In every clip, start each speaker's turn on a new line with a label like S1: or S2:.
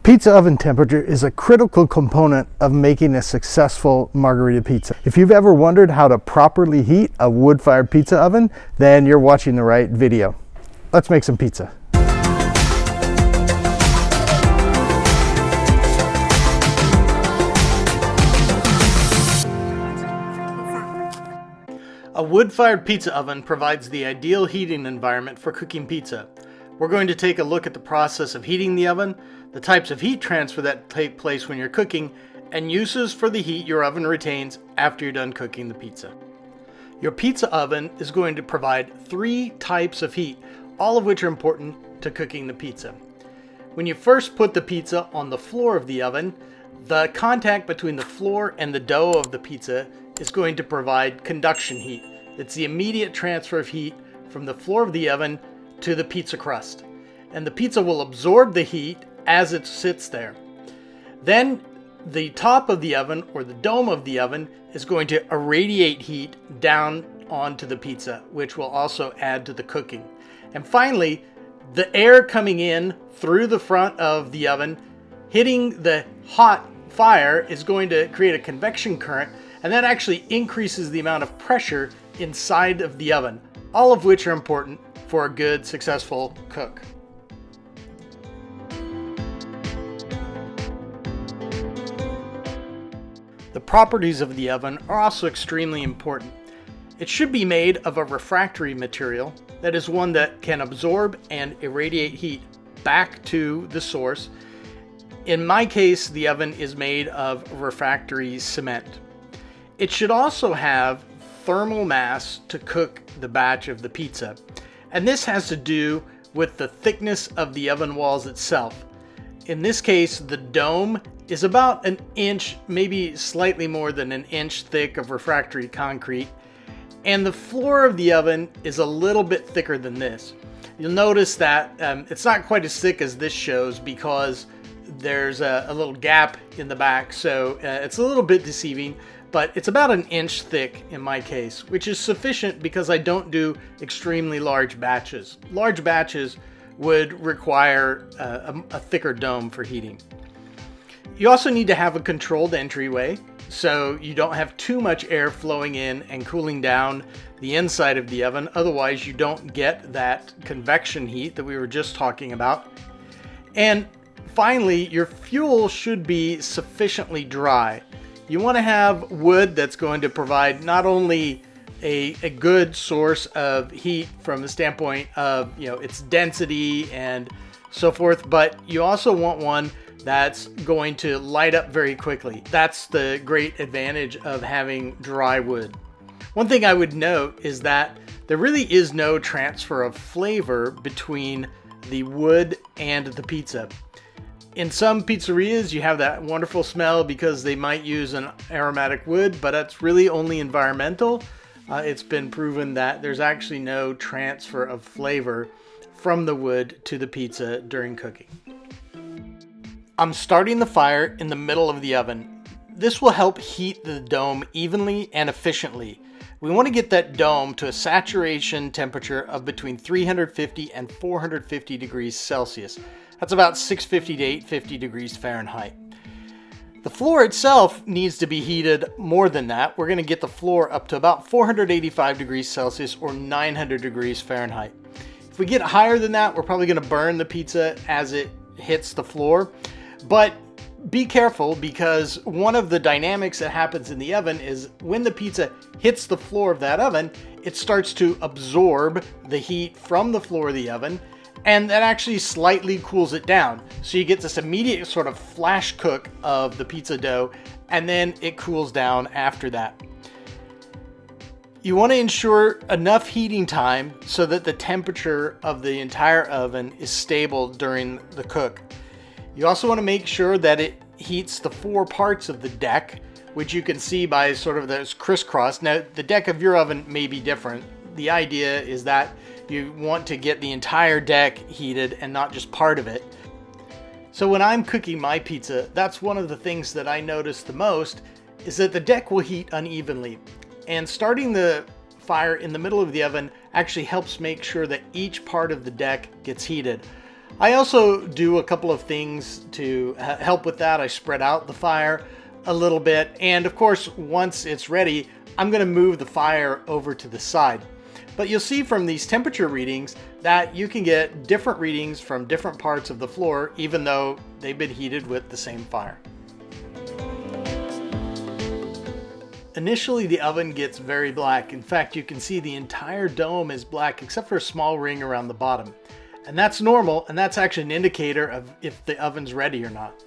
S1: Pizza oven temperature is a critical component of making a successful margherita pizza. If you've ever wondered how to properly heat a wood-fired pizza oven, then you're watching the right video. Let's make some pizza. A wood-fired pizza oven provides the ideal heating environment for cooking pizza. We're going to take a look at the process of heating the oven, the types of heat transfer that take place when you're cooking, and uses for the heat your oven retains after you're done cooking the pizza. Your pizza oven is going to provide 3 types of heat, all of which are important to cooking the pizza. When you first put the pizza on the floor of the oven, the contact between the floor and the dough of the pizza is going to provide conduction heat. It's the immediate transfer of heat from the floor of the oven to the pizza crust. And the pizza will absorb the heat as it sits there. Then the top of the oven, or the dome of the oven, is going to irradiate heat down onto the pizza, which will also add to the cooking. And finally, the air coming in through the front of the oven, hitting the hot fire, is going to create a convection current, and that actually increases the amount of pressure inside of the oven, all of which are important for a good, successful cook. The properties of the oven are also extremely important. It should be made of a refractory material, that is one that can absorb and irradiate heat back to the source. In my case, the oven is made of refractory cement. It should also have thermal mass to cook the batch of the pizza. And this has to do with the thickness of the oven walls itself. In this case, the dome is about an inch, maybe slightly more than an inch thick of refractory concrete. And the floor of the oven is a little bit thicker than this. You'll notice that it's not quite as thick as this shows because there's a little gap in the back. So it's a little bit deceiving. But it's about an inch thick in my case, which is sufficient because I don't do extremely large batches. Large batches would require a thicker dome for heating. You also need to have a controlled entryway, so you don't have too much air flowing in and cooling down the inside of the oven. Otherwise, you don't get that convection heat that we were just talking about. And finally, your fuel should be sufficiently dry. You want to have wood that's going to provide not only a good source of heat from the standpoint of its density and so forth, but you also want one that's going to light up very quickly. That's the great advantage of having dry wood. One thing I would note is that there really is no transfer of flavor between the wood and the pizza. In some pizzerias, you have that wonderful smell because they might use an aromatic wood, but that's really only environmental. It's been proven that there's actually no transfer of flavor from the wood to the pizza during cooking. I'm starting the fire in the middle of the oven. This will help heat the dome evenly and efficiently. We want to get that dome to a saturation temperature of between 350 and 450 degrees Celsius. That's about 650 to 850 degrees Fahrenheit. The floor itself needs to be heated more than that. We're going to get the floor up to about 485 degrees Celsius or 900 degrees Fahrenheit. If we get higher than that, we're probably going to burn the pizza as it hits the floor. But be careful, because one of the dynamics that happens in the oven is when the pizza hits the floor of that oven, it starts to absorb the heat from the floor of the oven, and that actually slightly cools it down. So you get this immediate sort of flash cook of the pizza dough, and then it cools down after that. You want to ensure enough heating time so that the temperature of the entire oven is stable during the cook. You also want to make sure that it heats the 4 parts of the deck, which you can see by sort of those crisscross. Now, the deck of your oven may be different. The idea is that you want to get the entire deck heated and not just part of it. So when I'm cooking my pizza, that's one of the things that I notice the most, is that the deck will heat unevenly. And starting the fire in the middle of the oven actually helps make sure that each part of the deck gets heated. I also do a couple of things to help with that. I spread out the fire a little bit, and of course, once it's ready, I'm going to move the fire over to the side. But you'll see from these temperature readings that you can get different readings from different parts of the floor, even though they've been heated with the same fire. Initially, the oven gets very black. In fact, you can see the entire dome is black except for a small ring around the bottom. And that's normal, and that's actually an indicator of if the oven's ready or not.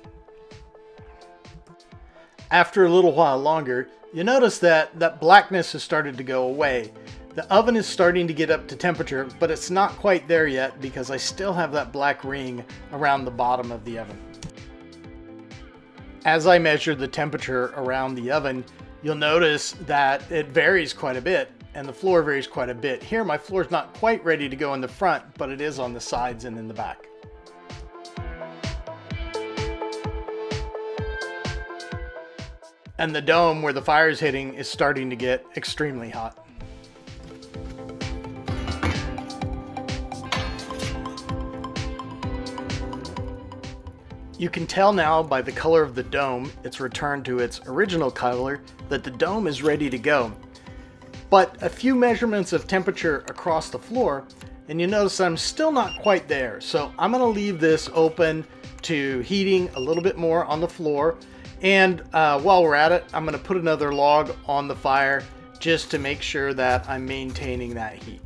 S1: After a little while longer, you notice that blackness has started to go away. The oven is starting to get up to temperature, but it's not quite there yet because I still have that black ring around the bottom of the oven. As I measure the temperature around the oven, you'll notice that it varies quite a bit, and the floor varies quite a bit. Here, my floor is not quite ready to go in the front, but it is on the sides and in the back. And the dome where the fire is hitting is starting to get extremely hot. You can tell now by the color of the dome, it's returned to its original color, that the dome is ready to go. But a few measurements of temperature across the floor, and you notice that I'm still not quite there. So I'm going to leave this open to heating a little bit more on the floor. And while we're at it, I'm going to put another log on the fire just to make sure that I'm maintaining that heat.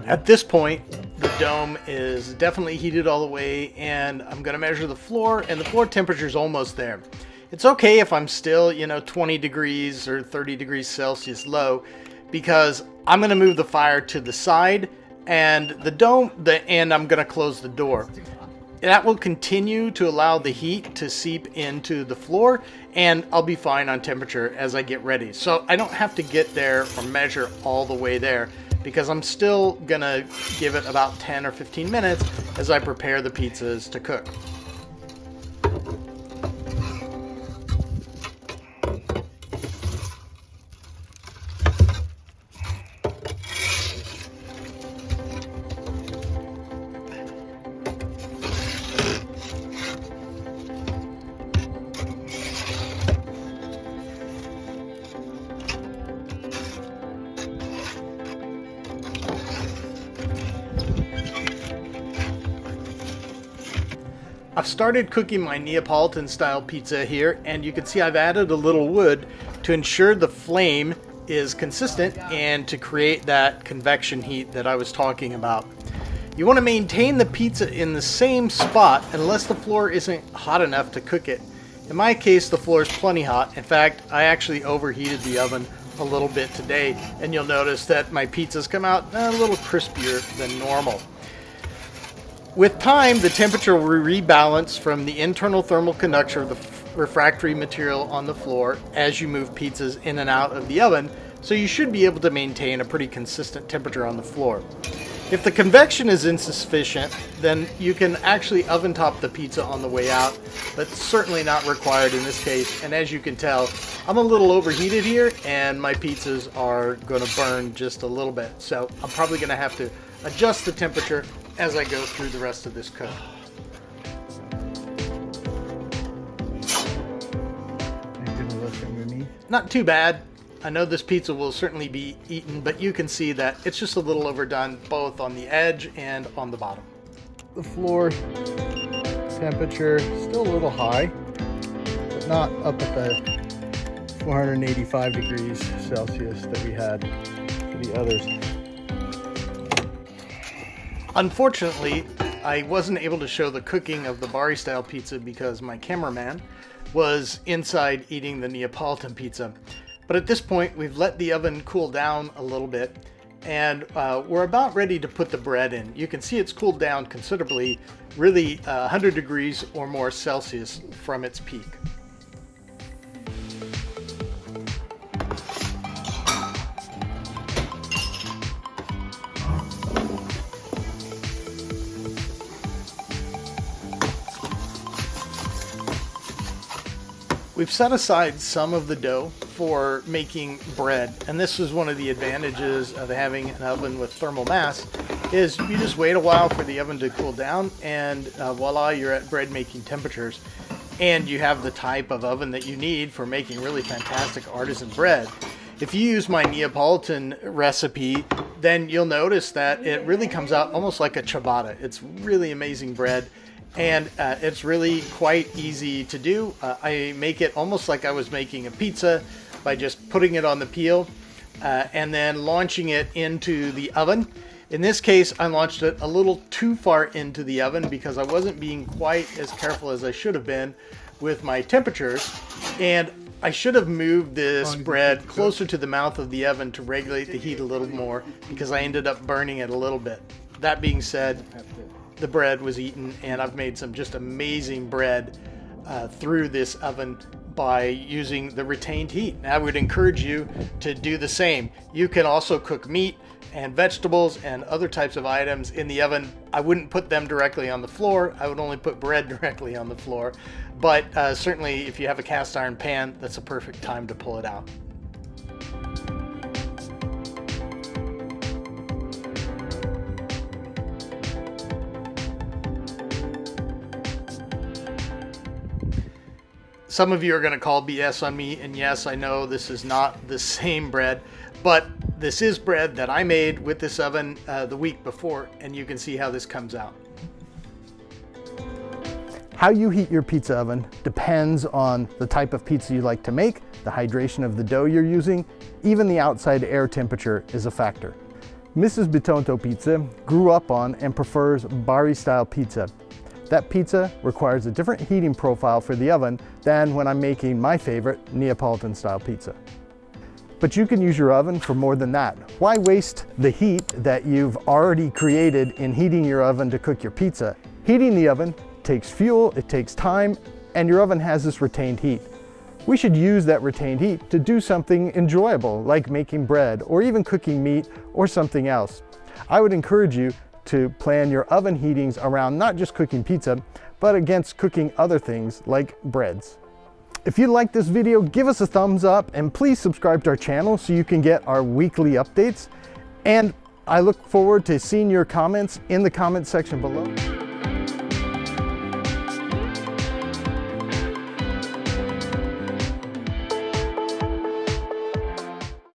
S1: At this point, the dome is definitely heated all the way, and I'm going to measure the floor, and the floor temperature is almost there. It's okay if I'm still, 20 degrees or 30 degrees Celsius low, because I'm going to move the fire to the side and and I'm going to close the door. That will continue to allow the heat to seep into the floor, and I'll be fine on temperature as I get ready. So I don't have to get there or measure all the way there, because I'm still gonna give it about 10 or 15 minutes as I prepare the pizzas to cook. I've started cooking my Neapolitan style pizza here, and you can see I've added a little wood to ensure the flame is consistent and to create that convection heat that I was talking about. You want to maintain the pizza in the same spot unless the floor isn't hot enough to cook it. In my case, the floor is plenty hot. In fact, I actually overheated the oven a little bit today, and you'll notice that my pizzas come out a little crispier than normal. With time, the temperature will rebalance from the internal thermal conductor of the refractory material on the floor as you move pizzas in and out of the oven, so you should be able to maintain a pretty consistent temperature on the floor. If the convection is insufficient, then you can actually oven top the pizza on the way out, but certainly not required in this case. And as you can tell, I'm a little overheated here, and my pizzas are going to burn just a little bit. So I'm probably going to have to adjust the temperature as I go through the rest of this cook. Not too bad. I know this pizza will certainly be eaten, but you can see that it's just a little overdone both on the edge and on the bottom. The floor temperature still a little high, but not up at the 485 degrees Celsius that we had for the others. Unfortunately, I wasn't able to show the cooking of the Bari style pizza because my cameraman was inside eating the Neapolitan pizza. But at this point, we've let the oven cool down a little bit, and we're about ready to put the bread in. You can see it's cooled down considerably, really 100 degrees or more Celsius from its peak. We've set aside some of the dough for making bread. And this is one of the advantages of having an oven with thermal mass, is you just wait a while for the oven to cool down, and voila, you're at bread making temperatures. And you have the type of oven that you need for making really fantastic artisan bread. If you use my Neapolitan recipe, then you'll notice that it really comes out almost like a ciabatta. It's really amazing bread, and it's really quite easy to do. I make it almost like I was making a pizza by just putting it on the peel and then launching it into the oven. In this case, I launched it a little too far into the oven because I wasn't being quite as careful as I should have been with my temperatures, and I should have moved this bread closer to the mouth of the oven to regulate the heat a little more, because I ended up burning it a little bit. That being said, the bread was eaten, and I've made some just amazing bread through this oven by using the retained heat. And I would encourage you to do the same. You can also cook meat and vegetables and other types of items in the oven. I wouldn't put them directly on the floor. I would only put bread directly on the floor. But certainly if you have a cast iron pan, that's a perfect time to pull it out. Some of you are going to call BS on me, and yes, I know this is not the same bread, but this is bread that I made with this oven the week before, and you can see how this comes out. How you heat your pizza oven depends on the type of pizza you like to make, the hydration of the dough you're using, even the outside air temperature is a factor. Mrs. Bitonto Pizza grew up on and prefers Bari-style pizza. That pizza requires a different heating profile for the oven than when I'm making my favorite Neapolitan style pizza. But you can use your oven for more than that. Why waste the heat that you've already created in heating your oven to cook your pizza? Heating the oven takes fuel, it takes time, and your oven has this retained heat. We should use that retained heat to do something enjoyable, like making bread or even cooking meat or something else. I would encourage you to plan your oven heatings around not just cooking pizza, but against cooking other things like breads. If you like this video, give us a thumbs up and please subscribe to our channel so you can get our weekly updates. And I look forward to seeing your comments in the comment section below.